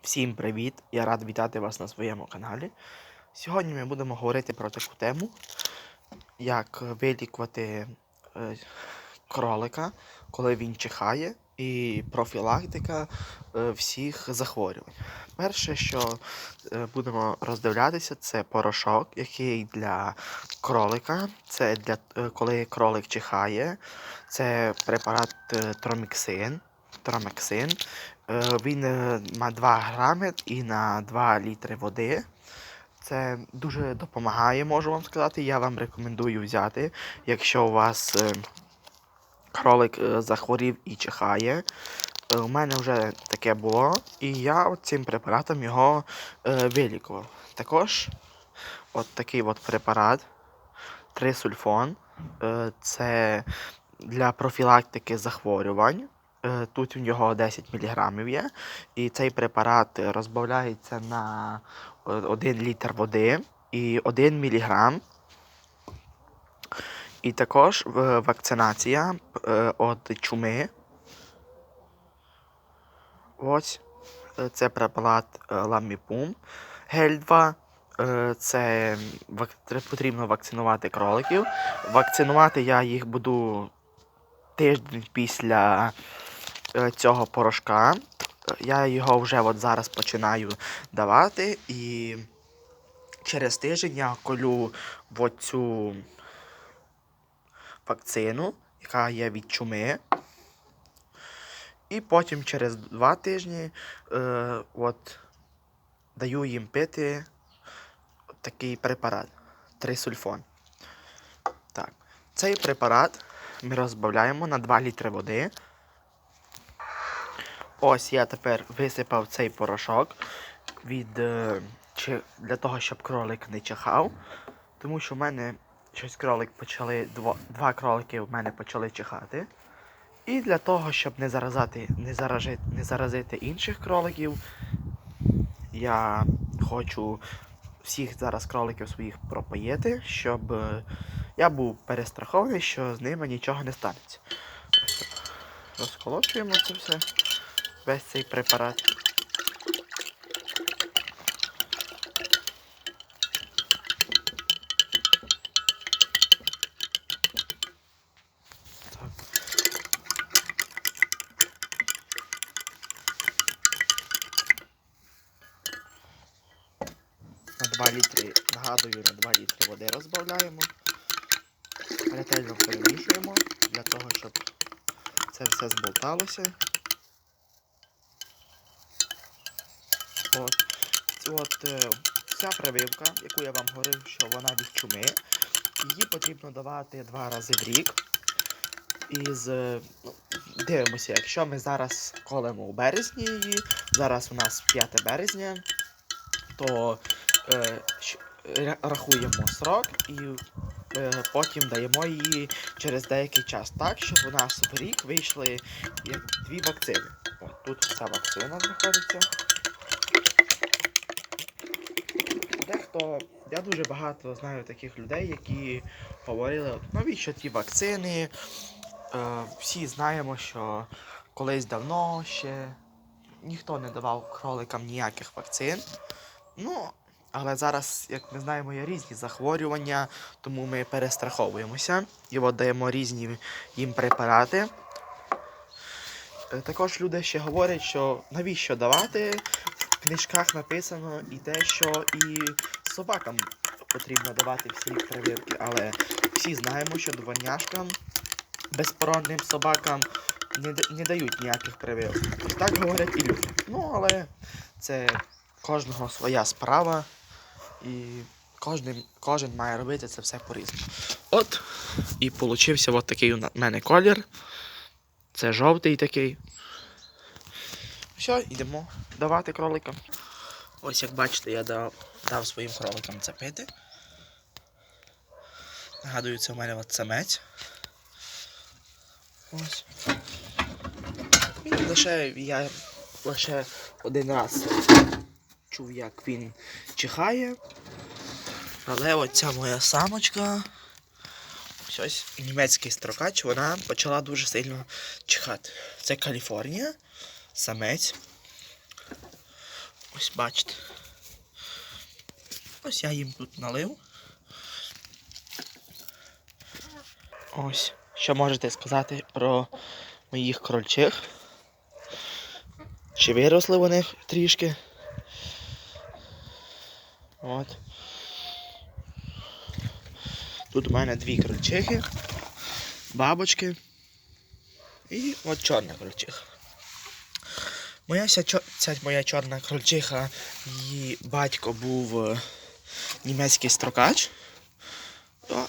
Всім привіт! Я радий вітати вас на своєму каналі. Сьогодні ми будемо говорити про таку тему, як вилікувати кролика, коли він чихає, і профілактика всіх захворювань. Перше, що будемо роздивлятися, це порошок, який для кролика. Це для коли кролик чихає. Це препарат Тромекsin. Він має 2 грами і на 2 літри води. Це дуже допомагає, можу вам сказати. Я вам рекомендую взяти, якщо у вас кролик захворів і чихає. У мене вже таке було, і я цим препаратом його вилікував. Також от такий от препарат Трисульфон. Це для профілактики захворювань. Тут у нього 10 мг є. І цей препарат розбавляється на 1 літр води і 1 мг. І також вакцинація від чуми. Ось. Це препарат Ламіпум. Гель 2. Це потрібно вакцинувати кроликів. Вакцинувати я їх буду тиждень після цього порошка. Я його вже от зараз починаю давати, і через тиждень я колю цю вакцину, яка є від чуми. І потім через 2 тижні даю їм пити такий препарат Трисульфон. Так. Цей препарат ми розбавляємо на 2 літри води. Ось я тепер висипав цей порошок для того, щоб кролик не чихав. Тому що в мене щось два кролики в мене почали чихати. І для того, щоб не заразити інших кроликів, я хочу всіх зараз кроликів своїх пропоїти, щоб я був перестрахований, що з ними нічого не станеться. Розколочуємо це все, весь цей препарат. На 2 літри, нагадую, на 2 літри води розбавляємо. Ретельно перемішуємо, для того, щоб це все зболталося. Ця прививка, яку я вам говорив, що вона від чуми, її потрібно давати 2 рази в рік. Дивимося, якщо ми зараз колемо у березні її, зараз у нас 5 березня, то рахуємо срок і потім даємо її через деякий час так, щоб у нас в рік вийшли як 2 вакцини. Тут ця вакцина знаходиться. Я дуже багато знаю таких людей, які говорили, навіщо ті вакцини. Всі знаємо, що колись давно ще ніхто не давав кроликам ніяких вакцин. Але зараз, як ми знаємо, є різні захворювання, тому ми перестраховуємося і даємо різні їм препарати. Також люди ще говорять, що навіщо давати. В книжках написано і те, що і собакам потрібно давати всі прививки, але всі знаємо, що дворняжкам, безпоронним собакам не дають ніяких прививок. І так говорять і люди. Але це кожного своя справа, і кожен має робити це все по-різному. І получився такий у мене колір. Це жовтий такий. Все, йдемо давати кроликам. Ось як бачите, я дав своїм кроликам це пити. Нагадую, це в мене самець. Ось. Я лише один раз чув, як він чихає. Але оця моя самочка, ось німецький строкач, вона почала дуже сильно чихати. Це Каліфорнія, самець. Ось, бачите. Ось я їм тут налив. Ось, що можете сказати про моїх крольчих? Чи виросли вони трішки? От. Тут у мене 2 крольчихи, бабочки і от чорна крольчиха. Ця моя чорна крольчиха, її батько був німецький строкач.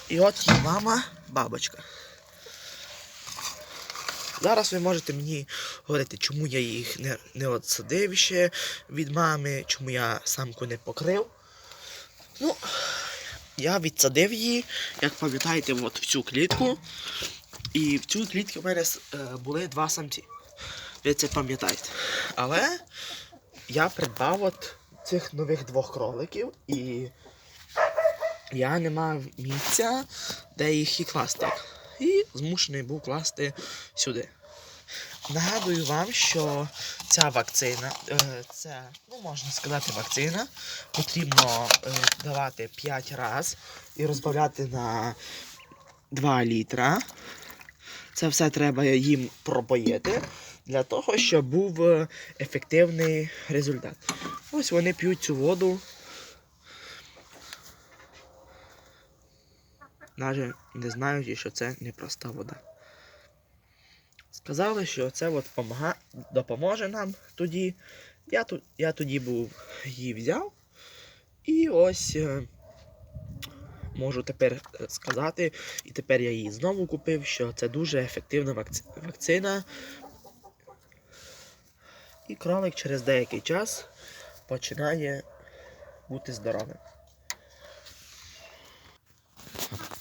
І от її мама бабочка. Зараз ви можете мені говорити, чому я їх не відсадив ще від мами, чому я самку не покрив. Ну, я відсадив її, як пам'ятаєте, от в цю клітку. І в цю клітку в мене були 2 самці. Ви це пам'ятаєте. Але я придбав от цих нових 2 кроликів і я не мав місця, де їх і класти. І змушений був класти сюди. Нагадую вам, що ця вакцина, можна сказати, вакцина, потрібно давати 5 разів і розбавляти на 2 літра. Це все треба їм пропоїти, для того, щоб був ефективний результат. Ось вони п'ють цю воду. Навіть не знаючи, що це не проста вода. Сказали, що це от допоможе нам тоді. Я тоді її взяв. І ось можу тепер сказати, і тепер я її знову купив, що це дуже ефективна вакцина. І кролик через деякий час починає бути здоровим.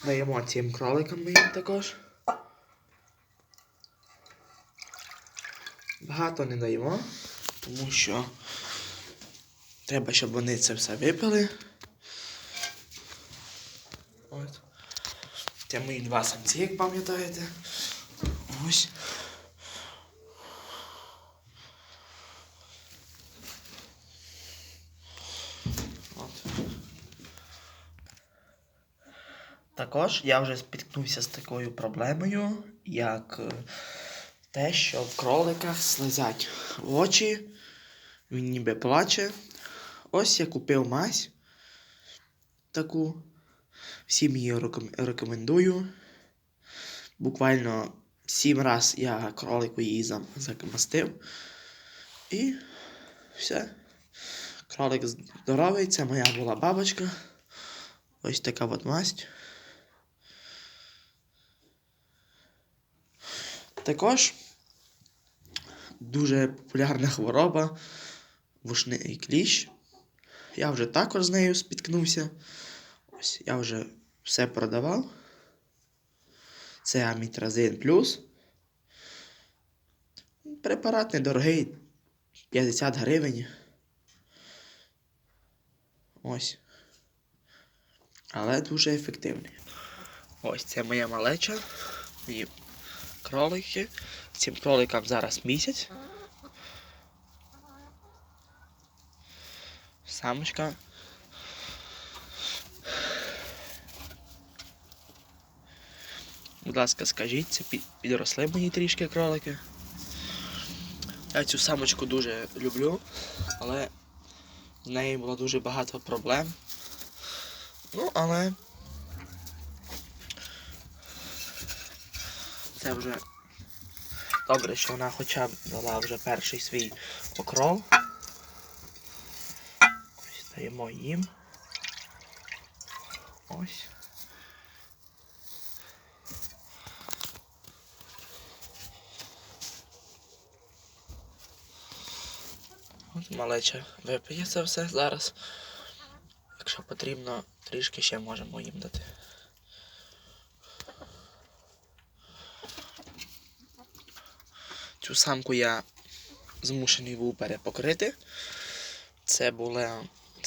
Даємо цим кроликам моїм також. Багато не даємо, тому що треба, щоб вони це все випили. От. Це мої 2 самці, як пам'ятаєте. Ось. От. Також я вже спіткнувся з такою проблемою, як те, що в кроликах слизять очі, він ніби плаче. Ось я купив мазь таку, всім її рекомендую. Буквально 7 разів я кролику її замастив. І все. Кролик здоровий, це моя була бабочка. Ось така от масть. Також дуже популярна хвороба вушний кліщ. Я вже також з нею спіткнувся. Ось я вже все продавав. Це Амітразин плюс. Препарат недорогий, 50 гривень. Ось. Але дуже ефективний. Ось це моя малеча. Мої кролики. Цим кроликам зараз місяць. Самочка. Будь ласка, скажіть, це підросли мої трішки кролики. Я цю самочку дуже люблю, але з нею було дуже багато проблем. Ну, але це вже добре, що вона хоча б дала вже перший свій покров. Ось даємо їм. Ось. От малеча випиє це все зараз. Якщо потрібно, трішки ще можемо їм дати. Цю самку я змушений був перепокрити. Це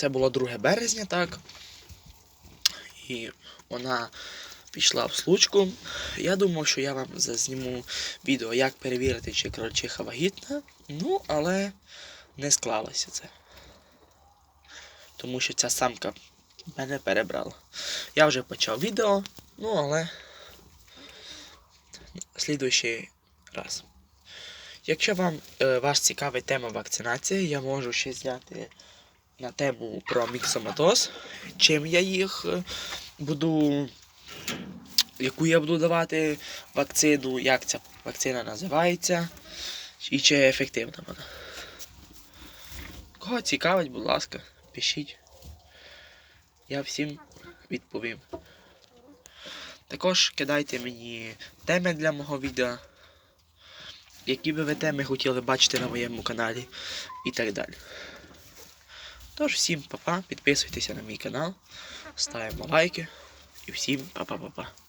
було 2 березня, так. І вона пішла в случку. Я думав, що я вам зазніму відео, як перевірити, чи крольчиха вагітна. Ну, але не склалося це. тому що ця самка мене перебрала. Я вже почав відео, ну але слідуючий раз. Якщо вас цікавить тема вакцинації, я можу ще зняти на тему про міксоматоз, чим я їх буду, яку я буду давати вакцину, як ця вакцина називається і чи ефективна вона. Кого цікавить, будь ласка, пишіть. Я всім відповім. Також кидайте мені теми для мого відео, які би ви теми хотіли бачити на моєму каналі і так далі. Тож всім па-па, підписуйтеся на мій канал, ставимо лайки і всім па-па-па-па.